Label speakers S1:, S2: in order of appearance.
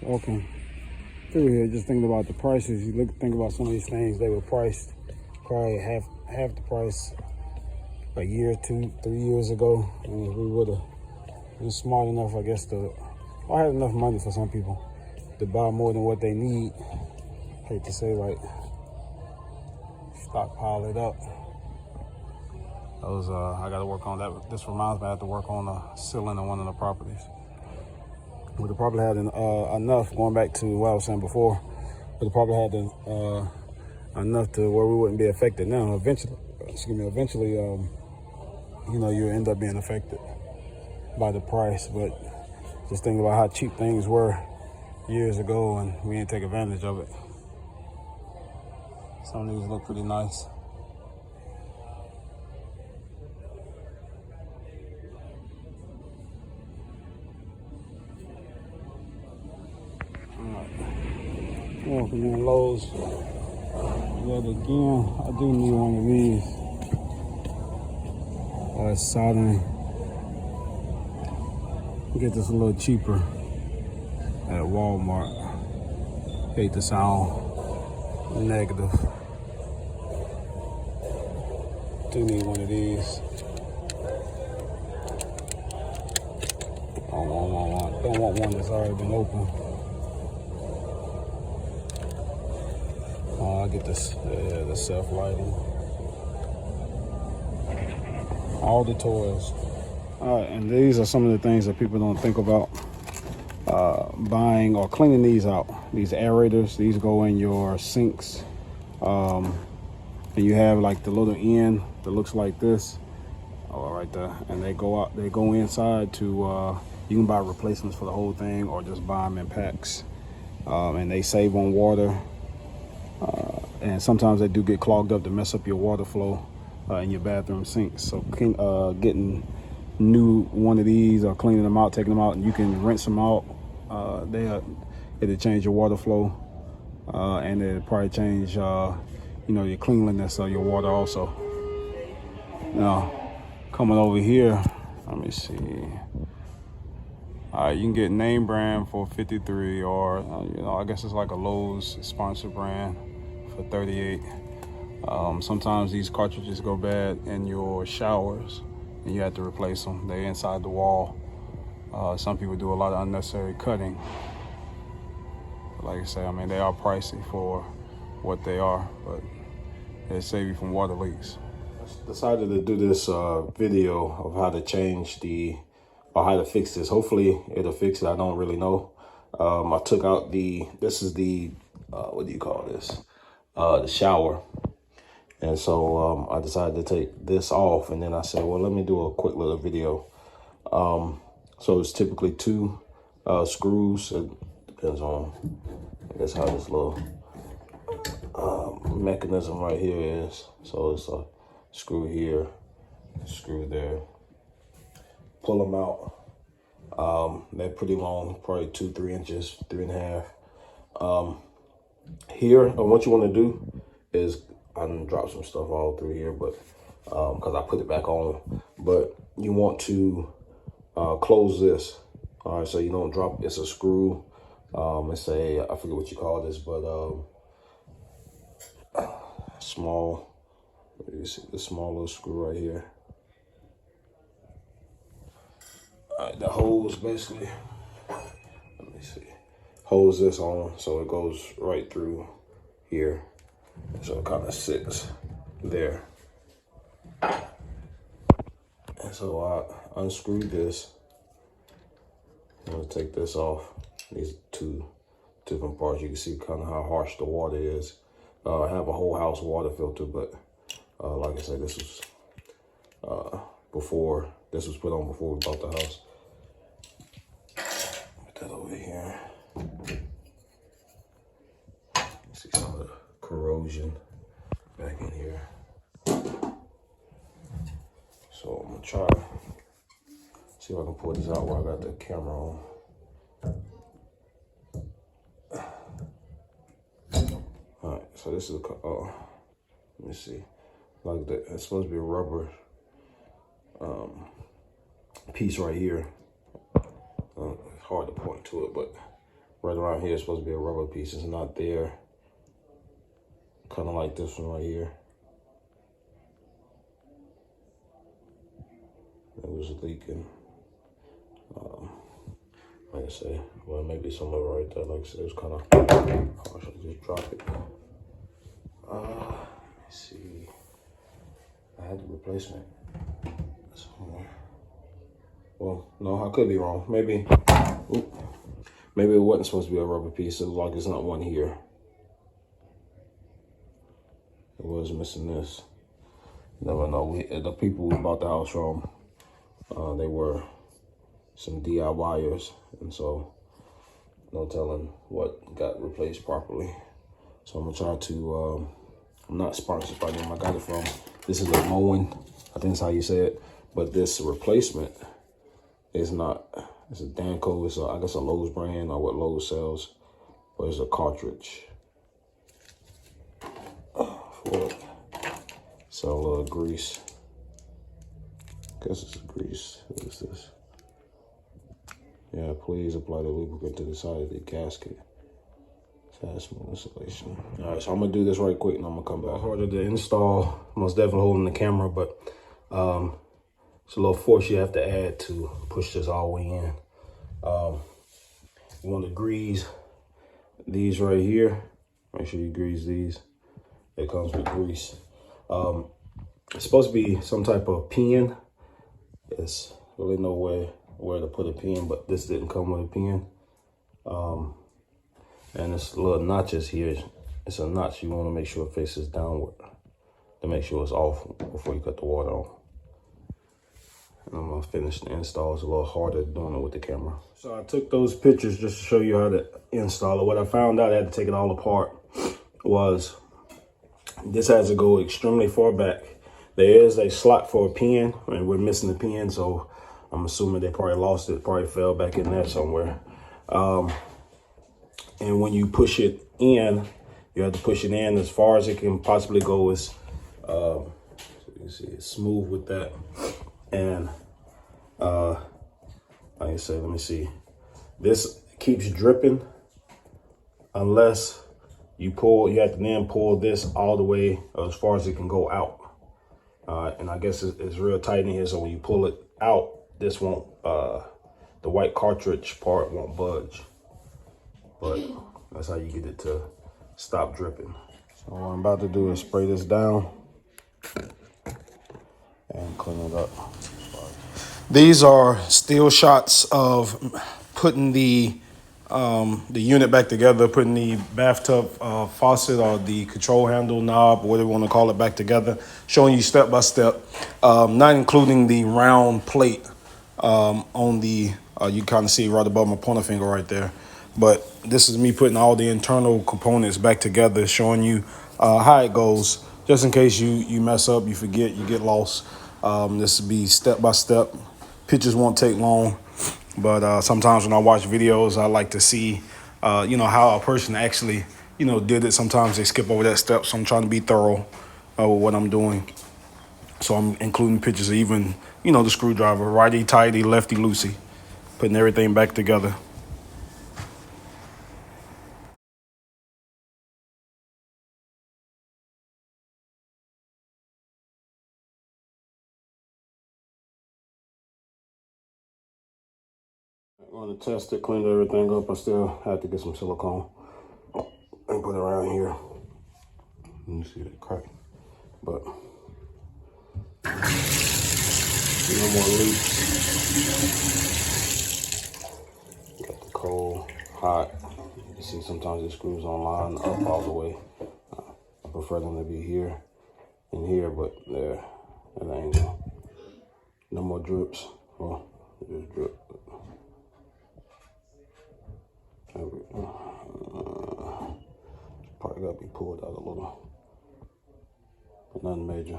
S1: Walking through here, just thinking about the prices. You think about some of these things, they were priced probably half the price a year, 2-3 years ago. And if we would have been smart enough, I guess, or had enough money for some people to buy more than what they need. Hate to say, like, stockpile it up. I got to work on that. This reminds me, I have to work on a ceiling in one of the properties. We'd have probably had enough, going back to what I was saying before, we'd have probably had enough to where we wouldn't be affected now. Eventually, you end up being affected by the price. But just think about how cheap things were years ago, and we didn't take advantage of it. Some of these look pretty nice. Walking in Lowe's yet again. I do need one of these. Soldering. Get this a little cheaper at Walmart. Hate to sound negative. Do need one of these. Don't want one that's already been open. I get this, the self-lighting. All the toys. All right, and these are some of the things that people don't think about buying or cleaning these out. These aerators, these go in your sinks. And you have like the little end that looks like this. Oh, right there. And they go inside to, you can buy replacements for the whole thing or just buy them in packs. And they save on water. And sometimes they do get clogged up to mess up your water flow in your bathroom sinks. So getting new one of these or cleaning them out, taking them out, and you can rinse them out. It'll change your water flow, and it'll probably change your cleanliness of your water also. Now, coming over here, let me see. You can get name brand for $53, or I guess it's like a Lowe's sponsored brand for $38. Sometimes these cartridges go bad in your showers and you have to replace them. They're inside the wall. Some people do a lot of unnecessary cutting. Like I say, I mean, they are pricey for what they are, but they save you from water leaks. I decided to do this video of how to change or how to fix this. Hopefully it'll fix it. I don't really know. I took out this is the, what do you call this? The shower. And so I decided to take this off, and then I said, well, let me do a quick little video. So it's typically 2 screws. It depends on, I guess, how this little mechanism right here is. So it's a screw here, screw there. Pull them out. They're pretty long, probably 2-3 inches, 3.5. Here, what you want to do is, I done dropped some stuff all through here, but because I put it back on. But you want to close this. All right, so you don't drop. It's a screw. It's I forget what you call this, but small. You see the small little screw right here. All right, the hose basically. Let me see. Hose this on so it goes right through here. So it kind of sits there. And so I unscrewed this. I'm gonna take this off. These 2 different parts. You can see kind of how harsh the water is. I have a whole house water filter, but like I said, this was before. This was put on before we bought the house. Put that over here. See some of the corrosion back in here. So I'm gonna try to see if I can pull this out while I got the camera on. All right, so this is let me see, like that. It's supposed to be a rubber piece right here. It's hard to point to it, but
S2: right around here is supposed to be a rubber piece. It's not there. Kind of like this one right here. It was leaking. Like I say, well, maybe somewhere right there. Like I said, it was kind of, I should just drop it. Let me see. I had the replacement somewhere. Well, no, I could be wrong. Maybe, maybe it wasn't supposed to be a rubber piece. It looks like it's not one here. It was missing this. Never know. The people we bought the house from, they were some DIYers, and so no telling what got replaced properly. So I'm gonna try to, I'm not sponsored by them. I got it from, this is a mowing, I think that's how you say it, but this replacement is not, it's a Danco, it's I guess a Lowe's brand or what Lowe's sells, but it's a cartridge. For it. So a little grease. I guess it's grease. What is this? Yeah, please apply the lubricant to the side of the gasket. Fast smooth installation. All right, so I'm gonna do this right quick and I'm gonna come back. Harder to install, most definitely holding the camera, but it's a little force you have to add to push this all the way in. You want to grease these right here. Make sure you grease these. It comes with grease. It's supposed to be some type of pin. There's really no way where to put a pin, but this didn't come with a pin. And this little notches here, it's a notch. You want to make sure it faces downward to make sure it's off before you cut the water on. And I'm gonna finish the install. It's a little harder doing it with the camera. So I took those pictures just to show you how to install it. What I found out, I had to take it all apart, was this has to go extremely far back. There is a slot for a pin, and we're missing the pin, so I'm assuming they probably lost it, probably fell back in there somewhere. And when you push it in, you have to push it in as far as it can possibly go. Is so you can see it's smooth with that. And like I said, let me see. This keeps dripping unless you pull. You have to then pull this all the way as far as it can go out. And I guess it's real tight in here, so when you pull it out, this won't. The white cartridge part won't budge. But that's how you get it to stop dripping. So what I'm about to do is spray this down and clean it up. These are still shots of putting the unit back together, putting the bathtub faucet or the control handle knob, whatever you want to call it, back together, showing you step by step, not including the round plate on the, you kind of see right above my pointer finger right there. But this is me putting all the internal components back together, showing you how it goes, just in case you mess up, you forget, you get lost. This will be step by step. Pictures won't take long, but sometimes when I watch videos, I like to see, how a person actually, did it. Sometimes they skip over that step, so I'm trying to be thorough with what I'm doing. So I'm including pictures of even, the screwdriver, righty-tighty, lefty-loosey, putting everything back together. I'm going to test it, clean everything up. I still have to get some silicone and put it around here. Let me see that crack. But no more leaks. Got the cold, hot. You see sometimes the screws don't line up all the way. I prefer them to be here and here, but there, at an angle. No more drips. Well, just drip. Probably gotta be pulled out a little, but nothing major.